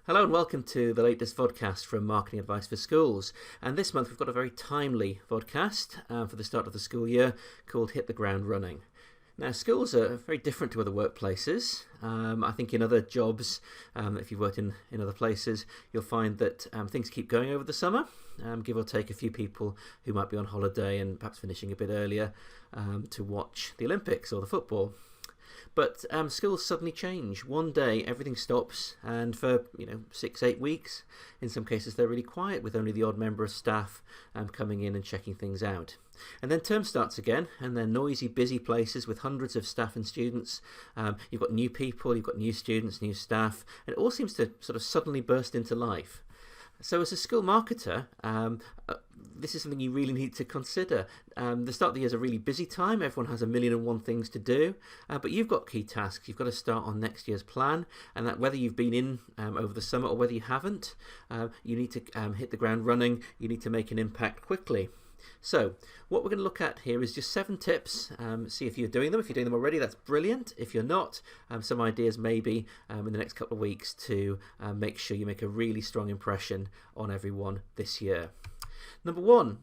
Hello and welcome to the latest vodcast from Marketing Advice for Schools. And this month we've got a very timely vodcast for the start of the school year called Hit the Ground Running. Now, schools are very different to other workplaces. I think in other jobs, if you've worked in other places, you'll find that things keep going over the summer, give or take a few people who might be on holiday and perhaps finishing a bit earlier to watch the Olympics or the football. But schools suddenly change. One day everything stops, and for 6-8 weeks, in some cases they're really quiet with only the odd member of staff coming in and checking things out. And then term starts again, and they're noisy, busy places with hundreds of staff and students. You've got new people, you've got new students, new staff, and it all seems to sort of suddenly burst into life. So as a school marketer, this is something you really need to consider. The start of the year is a really busy time. Everyone has 1,000,001 things to do, but you've got key tasks. You've got to start on next year's plan, and that whether you've been in over the summer or whether you haven't, you need to hit the ground running. You need to make an impact quickly. So what we're going to look at here is just 7 tips. See if you're doing them. If you're doing them already, that's brilliant. If you're not, some ideas maybe in the next couple of weeks to make sure you make a really strong impression on everyone this year. Number 1,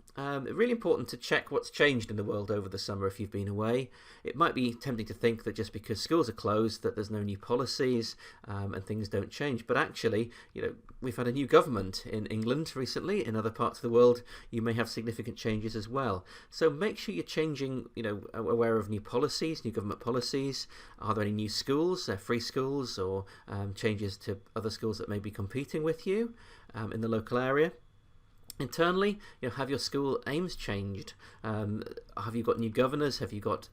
really important to check what's changed in the world over the summer if you've been away. It might be tempting to think that just because schools are closed that there's no new policies and things don't change. But actually, we've had a new government in England recently. In other parts of the world, you may have significant changes as well. So make sure you're changing, aware of new policies, new government policies. Are there any new schools, free schools, or changes to other schools that may be competing with you in the local area? Internally, have your school aims changed? Have you got new governors? Have you got,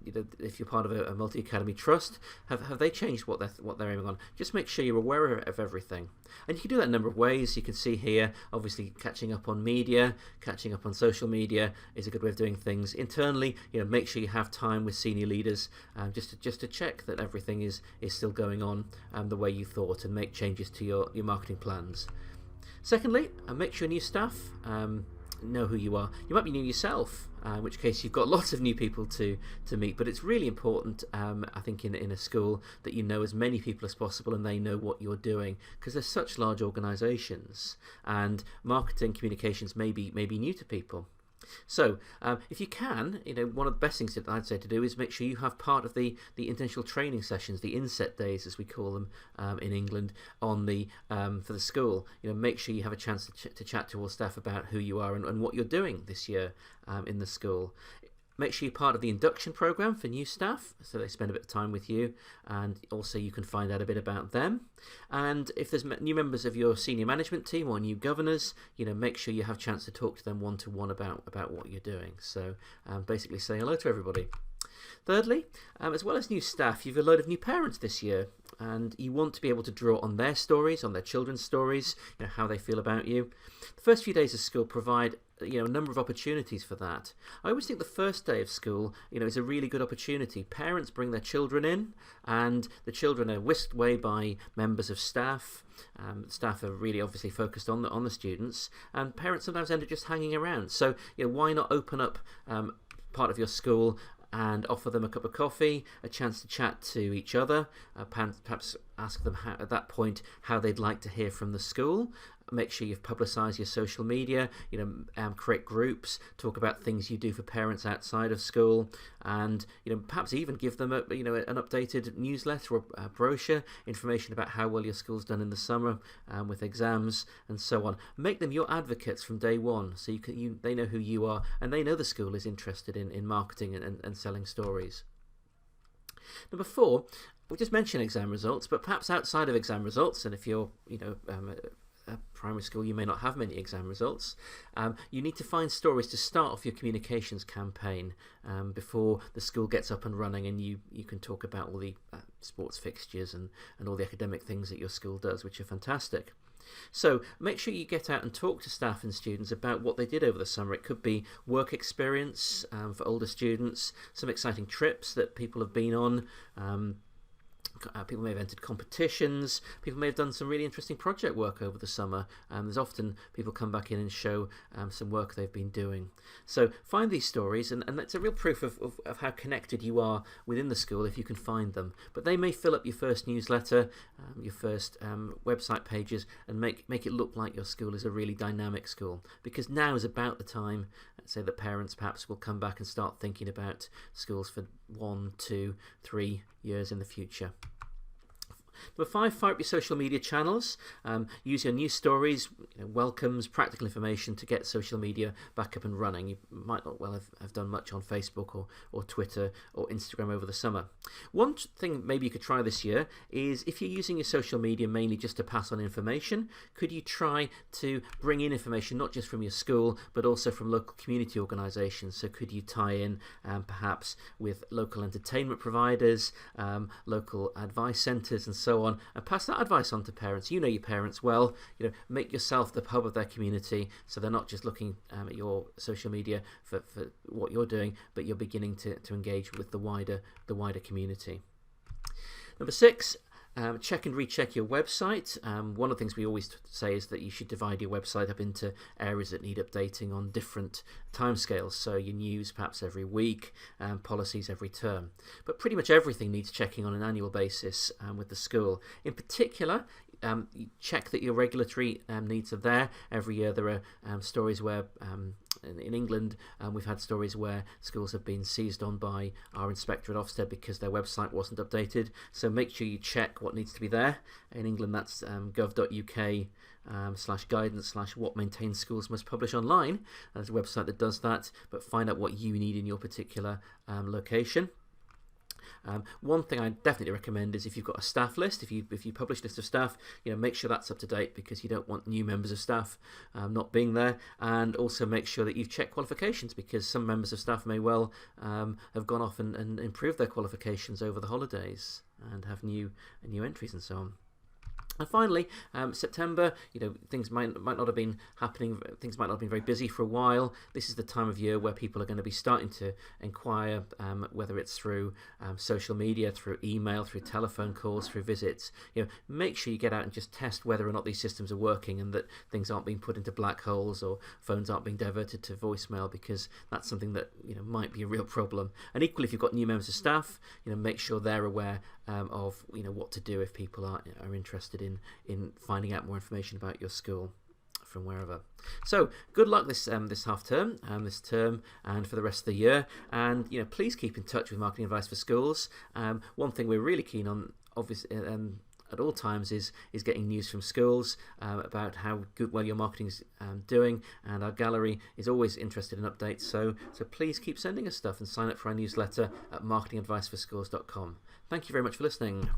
if you're part of a multi-academy trust, have they changed what they're aiming on? Just make sure you're aware of everything. And you can do that in a number of ways. You can see here, obviously, catching up on media, catching up on social media is a good way of doing things. Internally, make sure you have time with senior leaders just to check that everything is still going on the way you thought, and make changes to your marketing plans. Secondly, make sure new staff know who you are. You might be new yourself, in which case you've got lots of new people to meet, but it's really important, I think, in a school that you know as many people as possible and they know what you're doing, because they're such large organisations and marketing communications may be new to people. So if you can, one of the best things that I'd say to do is make sure you have part of the intentional training sessions, the inset days as we call them in England, on for the school. Make sure you have a chance to chat to all staff about who you are and what you're doing this year in the school. Make sure you're part of the induction program for new staff, so they spend a bit of time with you, and also you can find out a bit about them. And if there's new members of your senior management team or new governors, make sure you have a chance to talk to them one-to-one about what you're doing. So basically say hello to everybody. Thirdly, as well as new staff, you've a load of new parents this year, and you want to be able to draw on their stories, on their children's stories, how they feel about you. The first few days of school provide a number of opportunities for that. I always think the first day of school, is a really good opportunity. Parents bring their children in, and the children are whisked away by members of staff. Staff are really obviously focused on the students, and parents sometimes end up just hanging around. So, why not open up part of your school and offer them a cup of coffee, a chance to chat to each other, perhaps ask them at that point how they'd like to hear from the school. Make sure you've publicised your social media, create groups, talk about things you do for parents outside of school, and perhaps even give them an updated newsletter or a brochure, information about how well your school's done in the summer with exams and so on. Make them your advocates from day one, so they know who you are and they know the school is interested in marketing and selling stories. Number 4, we just mentioned exam results, but perhaps outside of exam results, and if you're primary school, you may not have many exam results. You need to find stories to start off your communications campaign before the school gets up and running, and you can talk about all the sports fixtures and all the academic things that your school does, which are fantastic. So make sure you get out and talk to staff and students about what they did over the summer. It could be work experience for older students, some exciting trips that people have been on, People may have entered competitions. People may have done some really interesting project work over the summer. There's often people come back in and show some work they've been doing. So find these stories, and that's a real proof of how connected you are within the school if you can find them. But they may fill up your first newsletter, your first website pages, and make it look like your school is a really dynamic school. Because now is about the time, say, that parents perhaps will come back and start thinking about schools for 1, 2, 3 years in the future. Number 5, fire up your social media channels. Use your news stories, welcomes, practical information to get social media back up and running. You might not well have done much on Facebook or Twitter or Instagram over the summer. One thing maybe you could try this year is, if you're using your social media mainly just to pass on information, could you try to bring in information not just from your school but also from local community organisations? So could you tie in perhaps with local entertainment providers, local advice centres and so on, and pass that advice on to parents? You know your parents well. Make yourself the hub of their community, so they're not just looking at your social media for what you're doing, but you're beginning to engage with the wider community. Number 6, check and recheck your website. One of the things we always say is that you should divide your website up into areas that need updating on different timescales. So your news perhaps every week, policies every term. But pretty much everything needs checking on an annual basis with the school. In particular, you check that your regulatory needs are there. Every year there are stories where in England we've had stories where schools have been seized on by our inspector at Ofsted because their website wasn't updated. So make sure you check what needs to be there. In England that's gov.uk /guidance/what maintained schools must publish online. There's a website that does that, but find out what you need in your particular location. One thing I definitely recommend is, if you've got a staff list, if you publish a list of staff, make sure that's up to date, because you don't want new members of staff not being there. And also make sure that you've checked qualifications, because some members of staff may well have gone off and improved their qualifications over the holidays and have new entries and so on. And finally, September, things might not have been happening, things might not have been very busy for a while. This is the time of year where people are going to be starting to inquire, whether it's through social media, through email, through telephone calls, through visits. Make sure you get out and just test whether or not these systems are working, and that things aren't being put into black holes or phones aren't being diverted to voicemail, because that's something that might be a real problem. And equally, if you've got new members of staff, make sure they're aware of what to do if people are interested in finding out more information about your school from wherever. So good luck this half term, this term, and for the rest of the year. And please keep in touch with Marketing Advice for Schools. One thing we're really keen on, obviously, at all times is getting news from schools about how well your marketing's doing, and our gallery is always interested in updates. So please keep sending us stuff and sign up for our newsletter at marketingadviceforschools.com. Thank you very much for listening.